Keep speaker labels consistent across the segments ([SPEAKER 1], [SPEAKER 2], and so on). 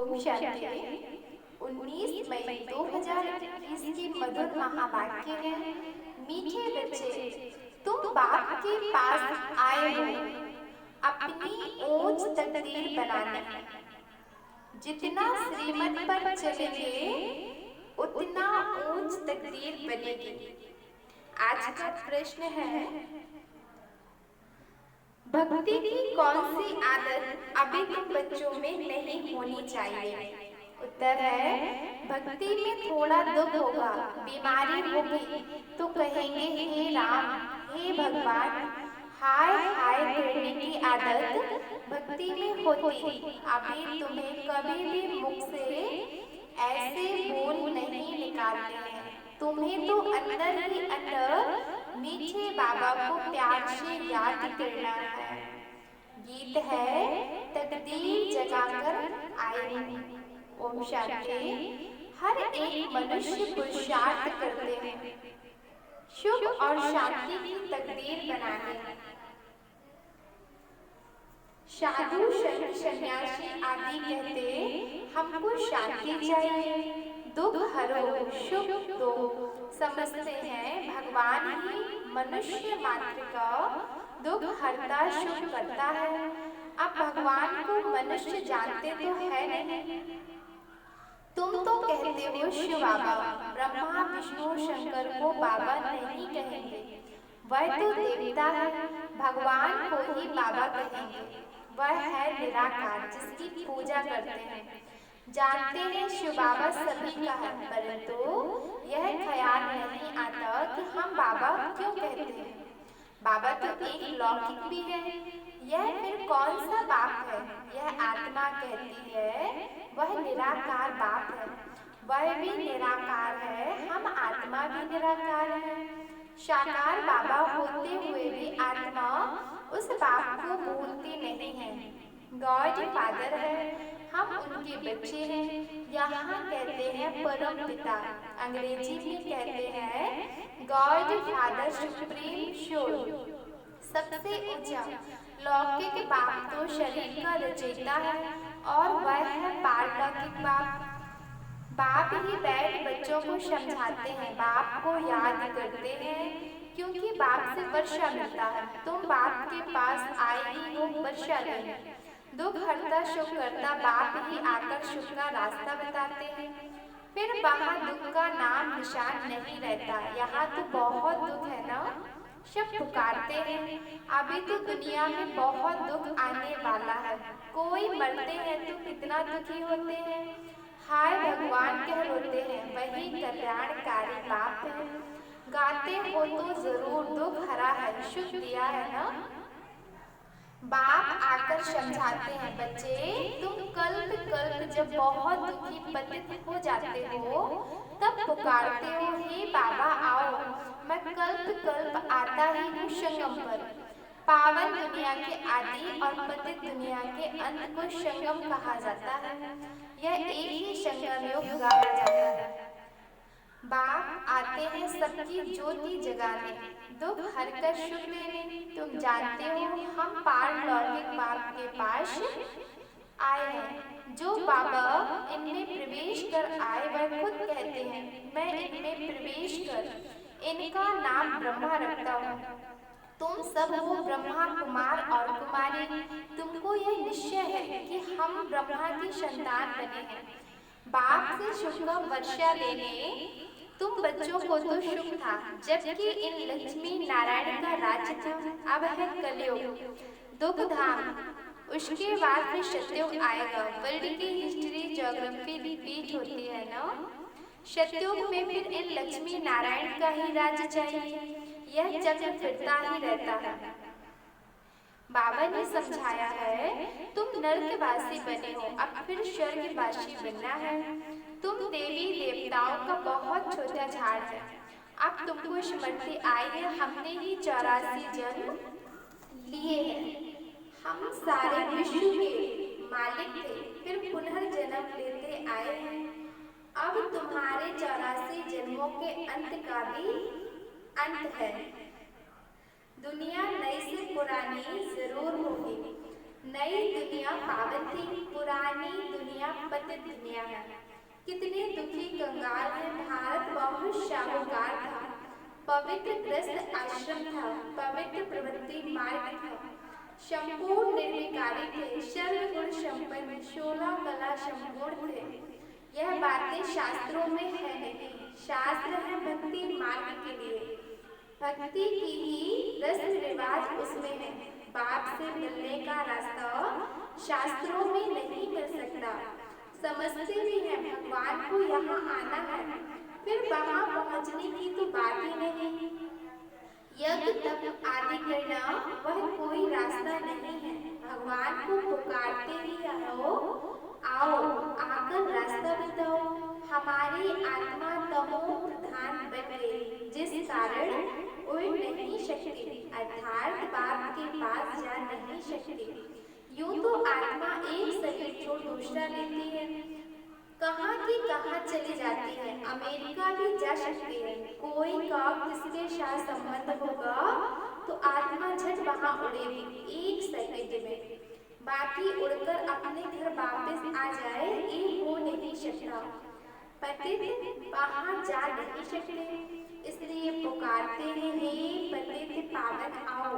[SPEAKER 1] ओम शांति। 19 मई 2021 के मधुर महावाक्य है। मीठे बच्चे, तुम बाप के पास आए हो अपनी ऊंच तकदीर बनाने। जितना श्रीमत पर चलेंगे उतना ऊंच तकदीर बनेगी। आज का प्रश्न है, भक्ति की कौन सी आदत अभी तुम बच्चों में नहीं होनी चाहिए? उत्तर है, भक्ति में थोड़ा दुख होगा, बीमारी होगी तो कहेंगे हे राम, हे भगवान, हाय हाय करने की आदत भक्ति में होती। अभी तुम्हें कभी भी मुख से ऐसे बोल नहीं निकालते हैं। तुम्हें तो अंदर ही अंदर मीठे बाबा को प्यार से याद करना है। गीत है, तकदीर जगाकर आए। ओम शांति। हर एक मनुष्य पुरुषार्थ करते हैं शुभ और शांति की तकदीर बनाने। साधु संत सन्यासी आदि कहते हमको शांति चाहिए, दुख हरो शुभ दो। समझते हैं भगवान ही मनुष्य मात्र का दुख हरता शुभ करता है। अब भगवान को मनुष्य जानते तो है नहीं। तुम तो कहते हो शिव बाबा, ब्रह्मा विष्णु शंकर को बाबा नहीं कहेंगे, वह तो देवता है। भगवान को ही बाबा कहेंगे, वह है निराकार जिसकी पूजा करते हैं। जानते हैं शिव बाबा सभी का है, परंतु यह ख्याल नहीं आता कि हम बाबा क्यों कहते हैं। बाबा तो एक लौकिक भी है, यह फिर कौन सा बाप है? यह आत्मा कहती है वह निराकार बाप है, वह भी निराकार है, हम आत्मा भी निराकार है। साकार बाबा होते हुए भी आत्मा उस बाप को भूलती नहीं है। गॉड फादर है, हम उनके बच्चे हैं। यहाँ कहते हैं परम पिता, अंग्रेजी में कहते हैं गॉड फादर सुप्रीम शोर। सबसे ऊंचा लौकिक बाप तो शरीर का रचयिता है और वह है पारलौकिक बाप। बाप ही बैठ बच्चों को समझाते हैं, बाप को याद करते हैं क्योंकि बाप से वर्षा मिलता है। तुम बाप के पास आए ही हो वर्षा लेने। दुख हरता सुख करता बाप ही आकर सुख का रास्ता बताते हैं। फिर वहाँ दुख का नाम निशान नहीं रहता। यहाँ तो बहुत दुख है ना, सब पुकारते हैं। अभी तो दुनिया में बहुत दुख आने वाला है। कोई मरते हैं तो कितना दुखी होते हैं, हाय भगवान कह रोते हैं, वही कल्याणकारी बाप है। गाते हो तो जरूर दुख हरा है, सुख दिया है ना। बाप आकर समझाते हैं, बच्चे तुम कल्प कल्प जब बहुत दुखी पतित हो जाते हो तब पुकारते हो हे बाबा आओ। मैं कल्प कल्प आता ही हूँ संगम पर। पावन दुनिया के आदि और पतित दुनिया के अंत को संगम कहा जाता है। यह एक ही संगम योग गाया जाता है। बाप आते हैं सबकी ज्योति जगाने, दुख हरकर सुख देने। तुम जानते हो हम पारलौकिक बाप के पास आए हैं। जो बाबा इनमें प्रवेश कर आए वह खुद कहते हैं मैं इनमें प्रवेश कर इनका नाम ब्रह्मा रखता हूँ। तुम सब हो ब्रह्मा कुमार और कुमारी। तुमको यह निश्चय है कि हम ब्रह्मा की संतान बने हैं। बाप से सुख का वर्षा लेने तुम बच्चों को तो सुख था, जबकि इन लक्ष्मी नारायण का राज्य था। अब है कलयुग, दुख धाम, उसके बाद फिर सतयुग आएगा। वर्ल्ड की हिस्ट्री ज्योग्राफी रिपीट होती है ना। सतयुग में फिर इन लक्ष्मी नारायण का ही राज्य चाहिए। यह चक्र फिरता ही रहता है। बाबा ने समझाया है तुम नरकवासी बने हो, अब फिर स्वर्गवासी बनना है। तुम देवी देवताओं का बहुत छोटा झाड़ है। अब तुमको स्मृति आई है, हमने ही 84 जन्म लिए हैं। हम सारे विश्व के मालिक थे, फिर पुनर्जन्म लेते आए हैं। अब तुम्हारे 84 जन्मों के अंत का भी अंत है। दुनिया नई से पुरानी जरूर होगी। नई दुनिया पावन थी, पुरानी दुनिया पतित पतित दुनिया है। कितने दुखी कंगाल है, भारत बहुत शाहूकार था, पवित्र ग्रस्त आश्रम था, पवित्र प्रवृत्ति मार्ग था, संपूर्ण निर्विकारी थे, सर्वगुण संपन्न, 16 कला संपूर्ण थे। यह बातें शास्त्रों में है नहीं, शास्त्र है भक्ति मार्ग के लिए, भक्ति की ही रस्म रिवाज उसमें है। बाप से मिलने का रास्ता शास्त्रों में नहीं मिल सकता। समझते भी हैं भगवान को यहाँ आना है, फिर वहाँ पहुँचने की तो बात ही नहीं। यज्ञ तप आदि करना वह कोई रास्ता नहीं है। भगवान को पुकारते ही रहो, आओ आकर रास्ता बताओ। हमारी आत्मा तमो प्रधान बन गई, जिस कारण उड़ नहीं सकती, अर्थात बाप के पास जा नहीं सकती। यूं तो आत्मा एक शरीर छोड़ दूसरा लेती है, कहाँ की कहाँ चली जाती है, अमेरिका भी जा सकती है। कोई का किसके साथ संबंध होगा तो आत्मा झट वहाँ उड़ेगी एक सेकंड में, बाकी उड़कर अपने घर वापस आ जाए ये हो नहीं सकता। पतित वहाँ जा नहीं सकते, इसलिए पुकारते हैं, हे पतित पावन आओ।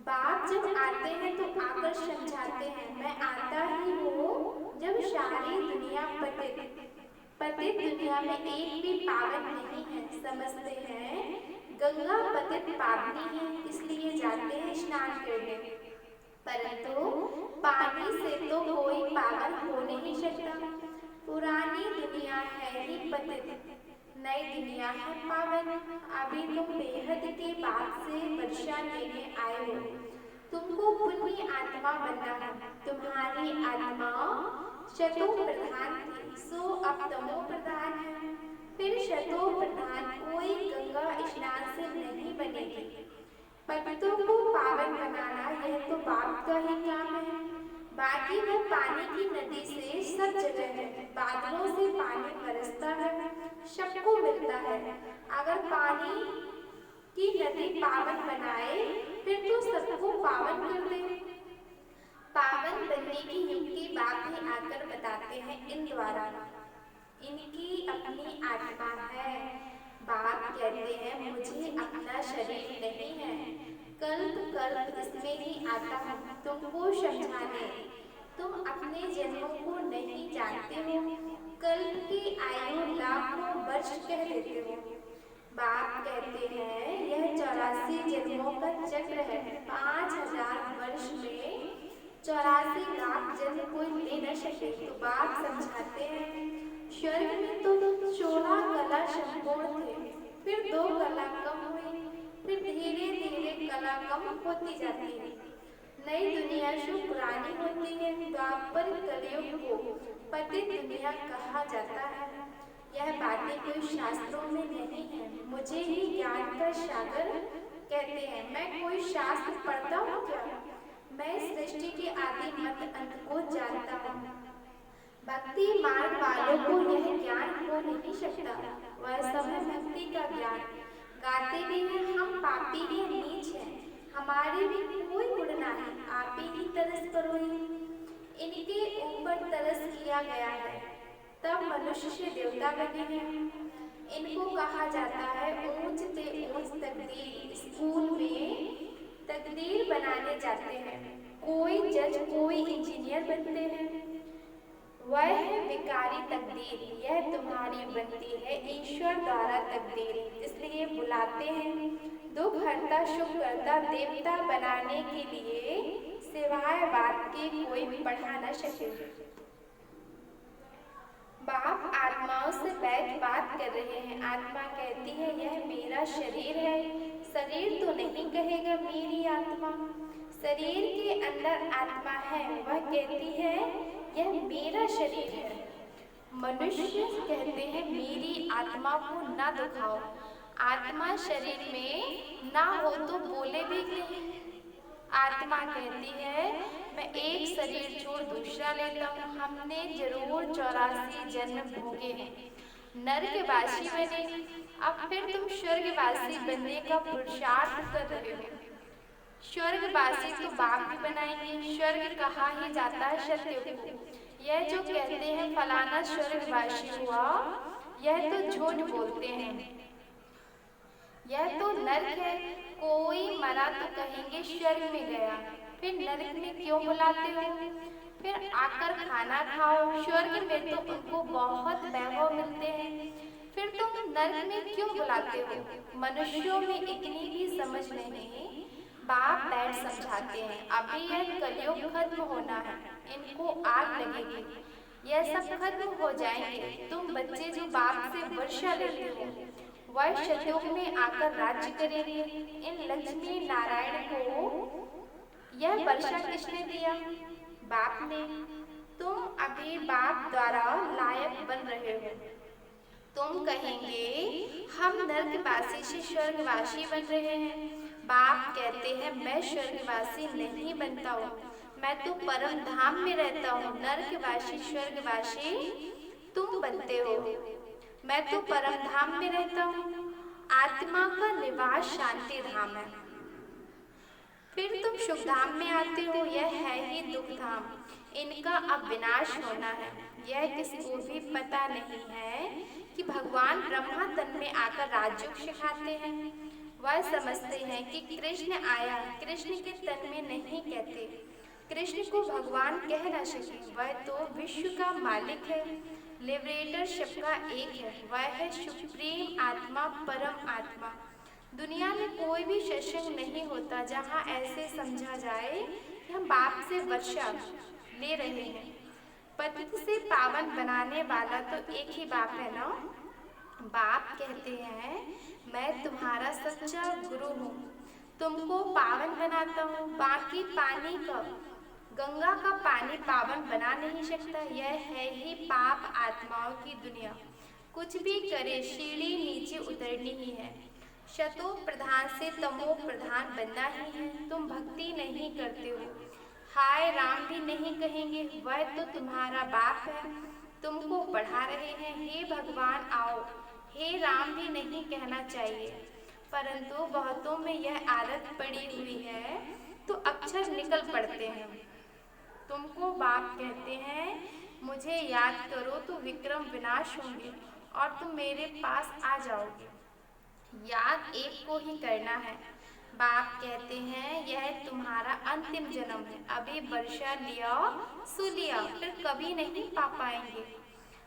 [SPEAKER 1] बाप जब आते हैं तो आकर समझाते हैं, मैं आता ही हूँ जब सारी दुनिया पतित दुनिया में एक भी पावन नहीं है। समझते हैं गंगा पतित पावनी है, इसलिए जाते हैं स्नान करने, परंतु पानी से तो कोई पावन हो नहीं सकता। पुरानी दुनिया है ही पतित, नई दुनिया है पावन। अभी तुम बेहद के बाप से वर्षा लेने आए हो, तुमको पुण्य आत्मा बनना है। तुम्हारी आत्मा शतो प्रधान थी, सो अब तमो प्रधान है, फिर शतो प्रधान कोई गंगा स्नान से नहीं बनेगी। पतितों को पावन बनाना यह तो बाप का ही काम है। बाकी वो पानी की नदी से सब जगह है, बादलों से पानी बरसता है, सबको मिलता है। अगर पानी की नदी पावन बनाए फिर तो सबको पावन कर दे। पावन बनने की युक्ति बाप ही आकर बताते हैं इन द्वारा, इनकी अपनी आत्मा है। बाप कहते हैं मुझे अपना शरीर नहीं है, कल्प कल्प इसमें ही आता हूँ तुमको समझाने। तुम अपने जन्मों को नहीं जानते हो, कल्प की आयु लाखों वर्ष कह देते हो। बाप कहते हैं यह 84 जन्मों का चक्र है, 5000 वर्ष में 84 लाख जन्म कोई ले न सके। तो बाप समझाते हैं स्वर्ग में तो 16 कला संपूर्ण थे, फिर 2 कला कम हुई, फिर धीरे धीरे कला कम होती जाती है। नई दुनिया जो पुरानी होती है, द्वापर कलयुग को पतित दुनिया कहा जाता है। यह बातें कोई शास्त्रों में नहीं है, मुझे ही ज्ञान का सागर कहते हैं। मैं कोई शास्त्र पढ़ता हूँ क्या? मैं सृष्टि के आदि मत अंत को जानता हूँ। भक्ति मार्ग वालों को यह ज्ञान हो नहीं सकता, वह सब है भक्ति का ज्ञान। गाते भी हैं हम पापी ही नीच हैं, हमारे भी कोई गुण नहीं, आप ही तरस करो। इनके ऊपर तरस किया गया है, तब मनुष्य से देवता बने हैं। इनको कहा जाता है ऊंच से ऊंच तकदीर। स्कूल में तकदीर बनाने जाते हैं, कोई जज कोई इंजीनियर बनते हैं, वह है विकारी तकदीर। यह तुम्हारी बनती है ईश्वर द्वारा तकदीर, इसलिए बुलाते हैं। दुख हरता सुख करता देवता बनाने के लिए सिवाय बात के कोई पढ़ा न सके। बाप आत्माओं से बैठ बात कर रहे हैं। आत्मा कहती है यह मेरा शरीर है, शरीर तो नहीं कहेगा मेरी आत्मा। शरीर के अंदर आत्मा है, वह कहती है यह मेरा शरीर है। मनुष्य कहते हैं मेरी आत्मा को ना दुखाओ। आत्मा शरीर में ना हो तो बोले भी नहीं। आत्मा कहती है मैं एक शरीर छोड़ दूसरा लेता हूँ। हमने जरूर 84 जन्म भोगे हैं, नरकवासी बने, अब फिर तुम स्वर्गवासी बनने का पुरुषार्थ कर रहे हो। स्वर्गवासी तो बाप भी बनाएंगे, स्वर्ग कहा ही जाता है सत्य को। यह जो कहते हैं फलाना स्वर्गवासी हुआ, यह तो झूठ बोलते हैं। यह तो नरक है। कोई मरा तो कहेंगे स्वर्ग में गया, फिर नरक में क्यों बुलाते हो? फिर आकर खाना खाओ, स्वर्ग में तो उनको बहुत वैभव मिलते हैं, फिर तुम नरक में क्यों बुलाते हो? मनुष्यों में इतनी भी समझ नहीं। बाप बैठ समझाते हैं, अभी यह कलयुग खत्म होना है, इनको आग लगेगी, यह सब खत्म हो जाएंगे। तुम बच्चे जो बाप से वर्षा लेते हो, वह शतयुग में आकर राज्य करेंगे। इन लक्ष्मी नारायण को यह वर्षा किसने दिया? बाप ने। तुम अभी बाप द्वारा लायक बन रहे हो। तुम कहेंगे हम नरकवासी से स्वर्गवासी बन रहे हैं। बाप कहते हैं मैं स्वर्गवासी नहीं बनता हूँ, मैं तो परम धाम में रहता हूँ। नरकवासी स्वर्गवासी तुम बनते हो, मैं तो परम धाम में रहता हूँ। आत्मा का निवास शांति धाम है, फिर तुम सुख धाम में आते हो, यह है ही दुख धाम। इनका अब विनाश होना है। यह किसको भी पता नहीं है कि भगवान ब्रह्मा तन में आकर राजयोग सिखाते हैं। वह समझते हैं कि कृष्ण आया, कृष्ण के तन में नहीं कहते। कृष्ण को भगवान कह न सके, वह तो विश्व का मालिक है, लिबरेटर सबका एक है। वह है सुप्रीम आत्मा, परम आत्मा। दुनिया में कोई भी सत्संग नहीं होता जहाँ ऐसे समझा जाए कि हम बाप से वर्षा ले रहे हैं। पतित से पावन बनाने वाला तो एक ही बाप है ना। बाप कहते हैं मैं तुम्हारा सच्चा गुरु हूँ, तुमको पावन बनाता हूँ। बाकी पानी का, गंगा का पानी पावन बना नहीं सकता। यह है ही पाप आत्माओं की दुनिया। कुछ भी करे सीढ़ी नीचे उतरनी ही है। शतो प्रधान से तमो प्रधान बनना ही है। तुम भक्ति नहीं करते हो, हाय राम भी नहीं कहेंगे, वह तो तुम्हारा बाप है, तुमको पढ़ा रहे हैं। हे भगवान आओ, हे राम भी नहीं कहना चाहिए, परंतु बहुतों में यह आदत पड़ी हुई है तो अक्षर निकल पड़ते हैं। तुमको बाप कहते हैं मुझे याद करो तो विक्रम विनाश होंगे और तुम मेरे पास आ जाओगे। याद एक को ही करना है। बाप कहते हैं यह तुम्हारा अंतिम जन्म है, अभी वर्षा लिया सो लिया, फिर कभी नहीं पा पाएंगे।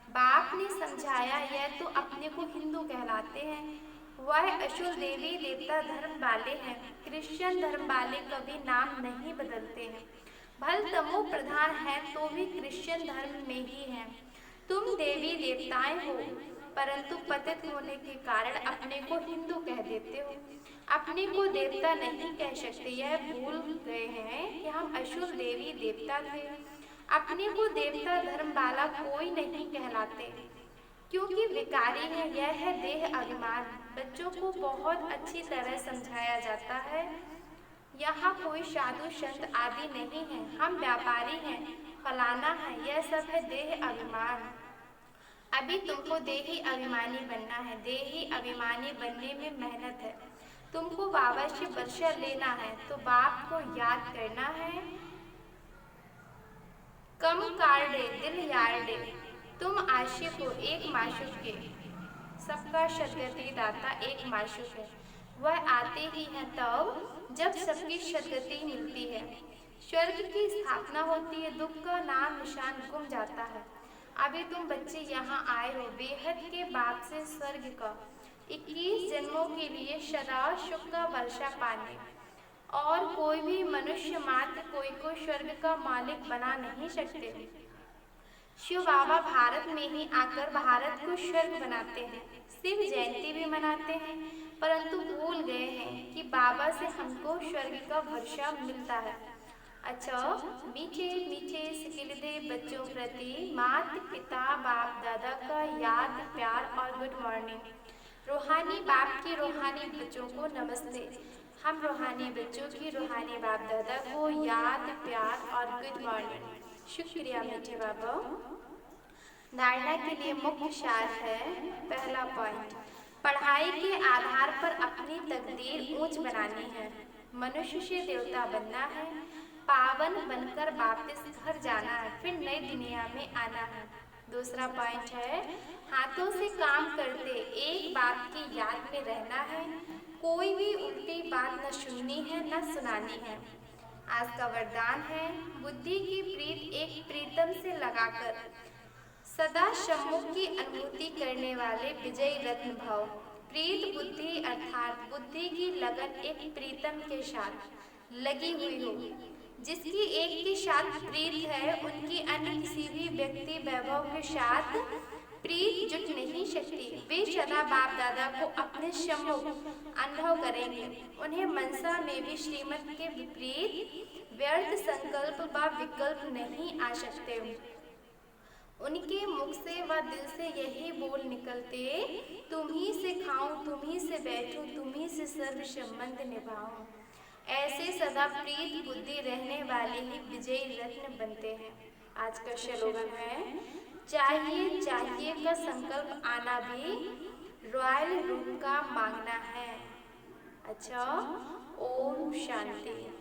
[SPEAKER 1] बाप ने समझाया यह तो अपने को हिंदू कहलाते हैं, वह असुर देवी देवता धर्म वाले हैं। क्रिश्चियन धर्म वाले कभी नाम नहीं बदलते हैं। भल तमो प्रधान है तो भी क्रिश्चियन धर्म में ही हैं। तुम देवी देवताएं हो, परंतु पतित होने के कारण अपने को हिंदू कह देते हो, अपने को देवता नहीं कह सकते। यह भूल गए हैं कि हम असुर देवी देवता थे। अपने को देवता धर्म वाला कोई नहीं कहलाते, क्योंकि विकारी है। यह है देह अभिमान। बच्चों को बहुत अच्छी तरह समझाया जाता है, यहाँ कोई साधु संत आदि नहीं है, हम व्यापारी हैं, फलाना है, यह सब है देह अभिमान। अभी तुमको देही अभिमानी बनना है। देही अभिमानी बनने में मेहनत है। तुमको बाबा से वर्षा लेना है तो बाप को याद करना है। कम कार दे दिल यार दे, तुम आशिक हो एक माशूक के, सबका सदगति दाता एक माशूक है। वह आते ही है तब जब सबकी सदगति मिलती है, स्वर्ग की स्थापना होती है, दुख का नाम निशान गुम जाता है। अभी तुम बच्चे यहाँ आए हो बेहद के बाप से स्वर्ग का 21 जन्मों के लिए सदा सुख का वर्षा पाने, और कोई भी मनुष्य मात्र कोई को स्वर्ग का मालिक बना नहीं सकते। शिव बाबा भारत में ही आकर भारत को स्वर्ग बनाते हैं, शिव जयंती भी मनाते हैं, परंतु भूल गए हैं कि बाबा से हमको स्वर्ग का वर्षा मिलता है। अच्छा, मीठे मीठे सिकिलदे बच्चों प्रति माता पिता बाप दादा का याद प्यार और गुड मॉर्निंग। रूहानी बाप की रूहानी बच्चों को नमस्ते। हम रूहानी बच्चों की रूहानी बाप दादा को याद प्यार और गुड मॉर्निंग। शुक्रिया मीठे बाबा। धारणा के लिए मुख्य सार है। पहला पॉइंट, पढ़ाई के आधार पर अपनी तकदीर ऊंच बनानी है। मनुष्य से देवता बनना है। पावन बनकर वापस घर जाना है, फिर नई दुनिया में आना है। दूसरा पॉइंट है, हाथों से काम करते एक बात की याद में रहना है, कोई भी उल्टी बात न सुननी है न सुनानी है। आज का वरदान है, बुद्धि की प्रीत एक प्रीतम से लगाकर सदा सम्मुख की अनुभूति करने वाले विजयी रत्न भव। प्रीत बुद्धि अर्थात बुद्धि की लगन एक प्रीतम के साथ लगी हुई हो। जिसकी एक के साथ प्रीत है, उनकी अन्य किसी भी व्यक्ति वैभव के साथ प्रीत जुट नहीं सकती। वे सदा बाप दादा को अपने सम्मुख अनुभव करेंगे। उन्हें मनसा में भी श्रीमत के विपरीत व्यर्थ संकल्प व विकल्प नहीं आ सकते। उनके मुख से व दिल से यही बोल निकलते, तुम ही से खाऊं, तुम ही से बैठूं, तुम ही से सर्व संबंध निभाऊं। ऐसे सदा प्रीत बुद्धि रहने वाले ही विजयी रत्न बनते हैं। आज का स्लोगन है, चाहिए चाहिए का संकल्प आना भी रॉयल रूप का मांगना है। अच्छा, ओम शांति।